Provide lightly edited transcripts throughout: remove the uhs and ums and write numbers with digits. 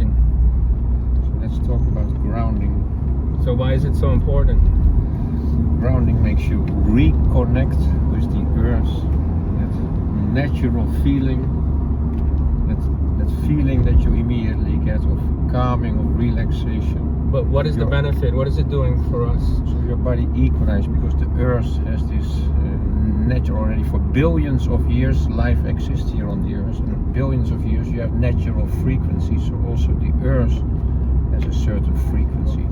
grounding. So let's talk about grounding. So why is it so important? Grounding makes you reconnect with the earth, that natural feeling, that feeling that you immediately get of calming, of relaxation. But what is the benefit? What is it doing for us? So your body equalizes, because the earth has this natural, already for billions of years life exists here on the earth, and billions of years you have natural frequencies, so also the earth has a certain frequency.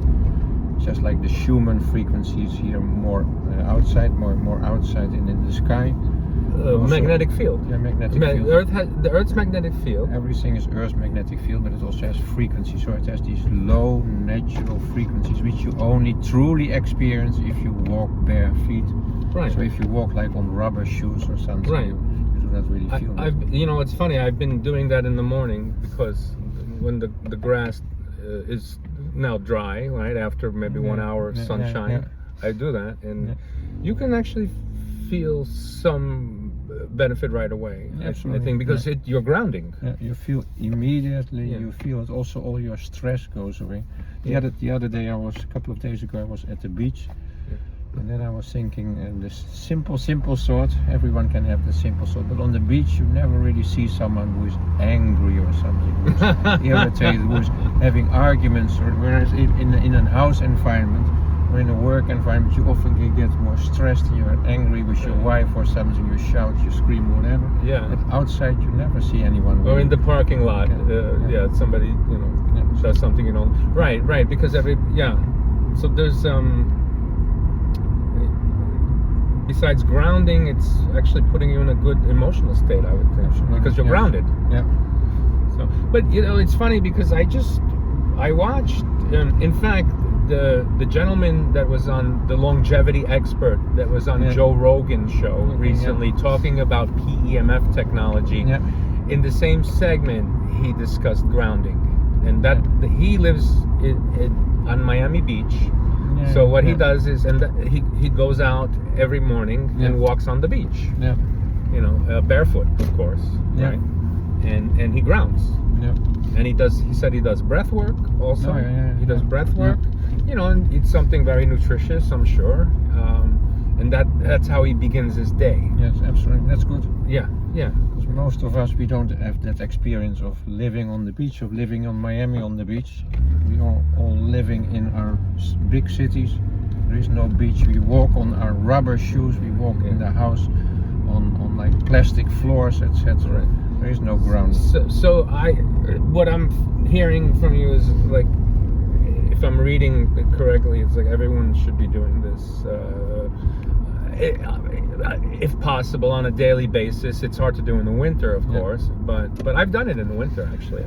Just like the Schumann frequency is here more outside, more outside and in the sky. Magnetic field. Yeah, magnetic field. The Earth's magnetic field. Everything is Earth's magnetic field, but it also has frequencies. So it has these low natural frequencies, which you only truly experience if you walk bare feet. Right. So if you walk like on rubber shoes or something, right. you do not really feel it. You know, it's funny. I've been doing that in the morning, because when the grass is now dry, right, after maybe 1 hour of sunshine, I do that, and you can actually feel some benefit right away. I think, because you're grounding. Yeah, you feel immediately. You feel it. Also, all your stress goes away. The other day, a couple of days ago, I was at the beach, and then I was thinking, this simple thought. Everyone can have the simple thought, but on the beach, you never really see someone who is angry or something, who is irritated, who is having arguments. Or whereas in a house environment, or in a work environment, you often can get more stressed, and you're angry with your wife or something, you shout, you scream, whatever. Yeah. But outside, you never see anyone. Or in the parking lot, somebody, does something, Right, because so there's, besides grounding, it's actually putting you in a good emotional state, I would think. Absolutely. Because you're grounded. Yeah. So, but it's funny, because I watched, in fact, the gentleman that was on, the longevity expert that was on Joe Rogan's show recently, talking about PEMF technology. Yeah. In the same segment, he discussed grounding, and that he lives on Miami Beach. Yeah, so what he does is, he goes out every morning and walks on the beach. Yeah. Barefoot, of course. Yeah. Right. And he grounds. Yeah. And he said he does breath work also. He does breath work. And eats something very nutritious, I'm sure. And that's how he begins his day. Yes, absolutely. That's good. Yeah. Because most of us, we don't have that experience of living on the beach, of living on Miami on the beach. We are all living in our big cities. There is no beach. We walk on our rubber shoes. We walk in the house on like plastic floors, etc. There is no ground. So what I'm hearing from you is, like, if I'm reading it correctly, it's like everyone should be doing this, if possible, on a daily basis. It's hard to do in the winter, of course, but I've done it in the winter, actually.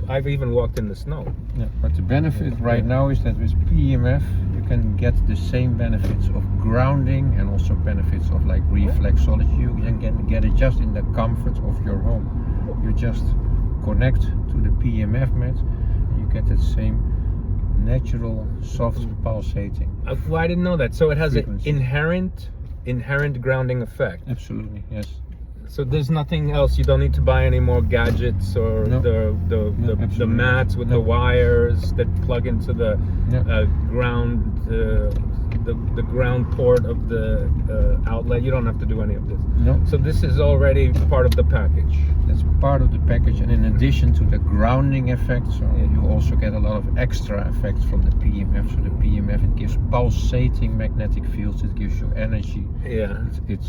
I've even walked in the snow. Yeah, but the benefit right now is that with PEMF you can get the same benefits of grounding, and also benefits of like reflexology. You can get it just in the comfort of your home. You just connect to the PEMF mat, and you get that same natural, soft, pulsating. Well, I didn't know that. So it has an inherent grounding effect. Absolutely, yes. So there's nothing else. You don't need to buy any more gadgets, or the mats with the wires that plug into the ground, the ground port of the outlet. You don't have to do any of this. No. So this is already part of the package. That's part of the package, and in addition to the grounding effect, so you also get a lot of extra effects from the PEMF. So the PEMF, it gives pulsating magnetic fields, it gives you energy. Yeah. It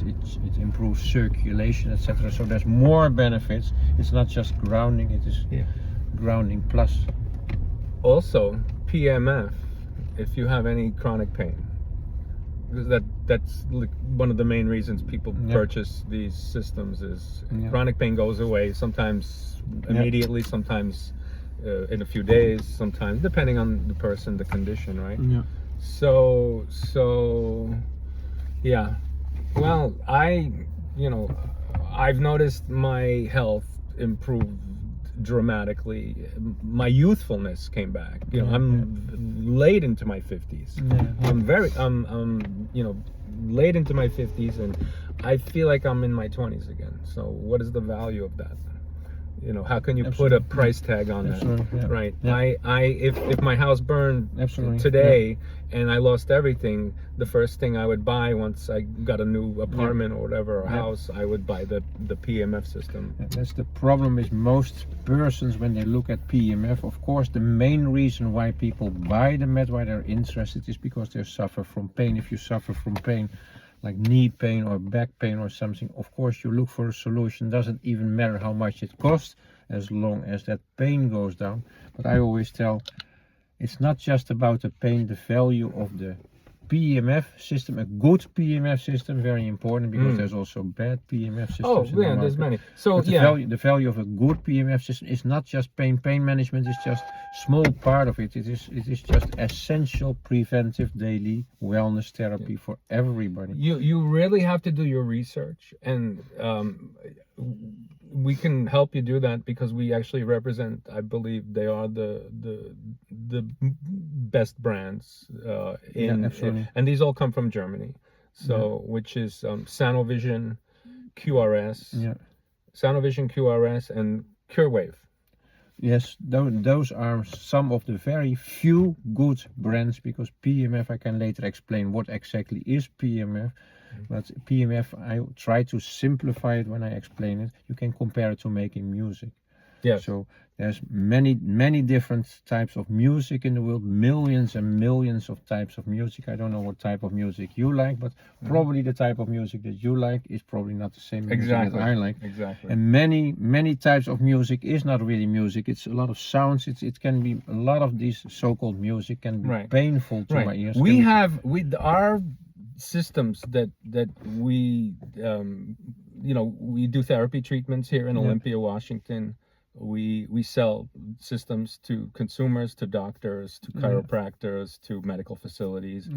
improves circulation, etc. So there's more benefits. It's not just grounding; it is grounding plus. Also, PEMF, if you have any chronic pain, because that's like one of the main reasons people purchase these systems is chronic pain goes away, sometimes immediately, sometimes in a few days, sometimes depending on the person, the condition, right? Yeah. So yeah. Well, I've noticed my health improved dramatically. My youthfulness came back. I'm late into my 50s. I'm late into my 50s, and I feel like I'm in my 20s again. So what is the value of that? You know, how can you Absolutely. put a price tag on Absolutely, that? yeah. Right. Yeah. If my house burned Absolutely, today and I lost everything, the first thing I would buy once I got a new apartment or whatever, or house, I would buy the PMF system. And that's the problem with most persons when they look at PEMF. Of course, the main reason why people buy the mat, why they're interested, is because they suffer from pain. If you suffer from pain, like knee pain or back pain or something, of course you look for a solution. Doesn't even matter how much it costs, as long as that pain goes down. But I always tell, it's not just about the pain, the value of the PEMF system, a good PEMF system, very important, because there's also bad PEMF systems. Oh, in the yeah, there's market. many. So But the value of a good PEMF system is not just pain. Pain management is just small part of it. It is just essential preventive daily wellness therapy for everybody. You really have to do your research, and we can help you do that because we actually represent, I believe they are the best brands and these all come from Germany. So which is Sanovision, QRS, Sanovision, QRS, and CureWave. Yes, those are some of the very few good brands, because PEMF, I can later explain what exactly is PEMF. But PEMF, I try to simplify it when I explain it. You can compare it to making music. Yeah. So there's many different types of music in the world, millions and millions of types of music. I don't know what type of music you like, but probably the type of music that you like is probably not the same music that I like. Exactly. And many types of music is not really music. It's a lot of sounds. It can be a lot of these so-called music can be painful to my ears. Our systems that we we do therapy treatments here in Olympia, Washington. We sell systems to consumers, to doctors, to chiropractors, to medical facilities.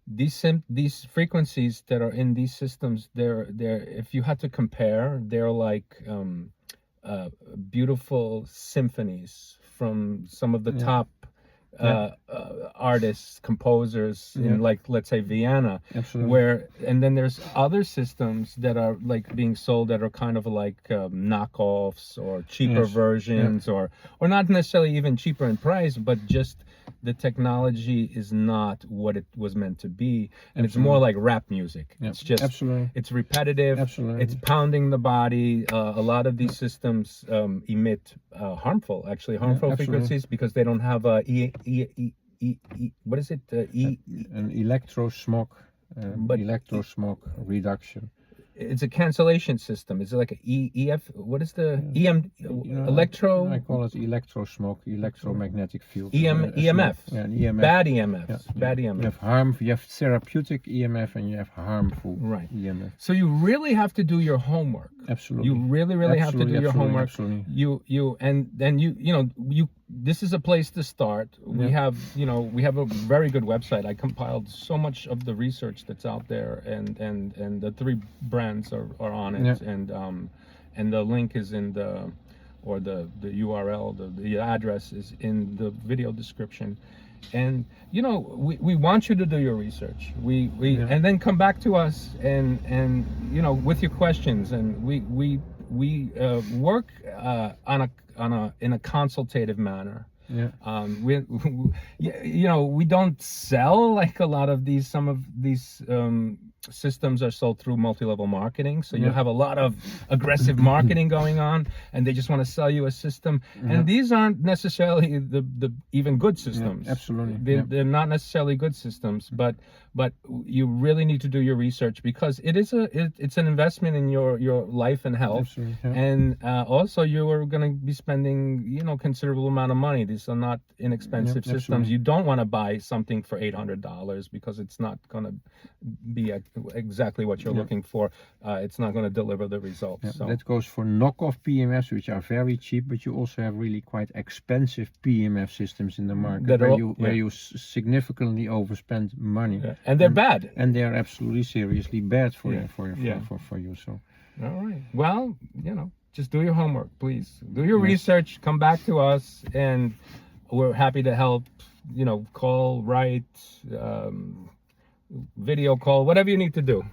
These frequencies that are in these systems, they're if you had to compare, they're like beautiful symphonies from some of the top artists, composers in, like, let's say Vienna. Absolutely. And then there's other systems that are like being sold that are kind of like knockoffs or cheaper versions, or not necessarily even cheaper in price, but just the technology is not what it was meant to be, and it's more like rap music. It's just it's repetitive. It's pounding the body. A lot of these systems emit harmful frequencies because they don't have a what is it? An electrosmog reduction. It's a cancellation system. It's like a EF. What is the electro? I call it electrosmog, electromagnetic field. EMF. Yeah, EMF. Bad EMFs. Bad EMF. You have therapeutic EMF and you have harmful EMF. So you really have to do your homework. Absolutely. You really have to do your homework. Absolutely. This is a place to start. We have a very good website. I compiled so much of the research that's out there, and the 3 brands are on it, and the link is in the URL, the address is in the video description. And we want you to do your research. And then come back to us and with your questions, and we work in a consultative manner. We don't sell like a lot of these. Some of these systems are sold through multi-level marketing, so you have a lot of aggressive marketing going on, and they just want to sell you a system. And these aren't necessarily the even good systems. Absolutely. They're not necessarily good systems, but you really need to do your research, because it's an investment in your life and health. And also you are going to be spending considerable amount of money. These are not inexpensive systems. You don't want to buy something for $800 because it's not going to be exactly what you're looking for. It's not going to deliver the results. So that goes for knockoff PMFs, which are very cheap, but you also have really quite expensive PMF systems in the market where you significantly overspend money. And they're bad. And they are absolutely seriously bad for you. So. All right. Well, just do your homework, please. Do your research. Come back to us, and we're happy to help. Call, write, video call, whatever you need to do.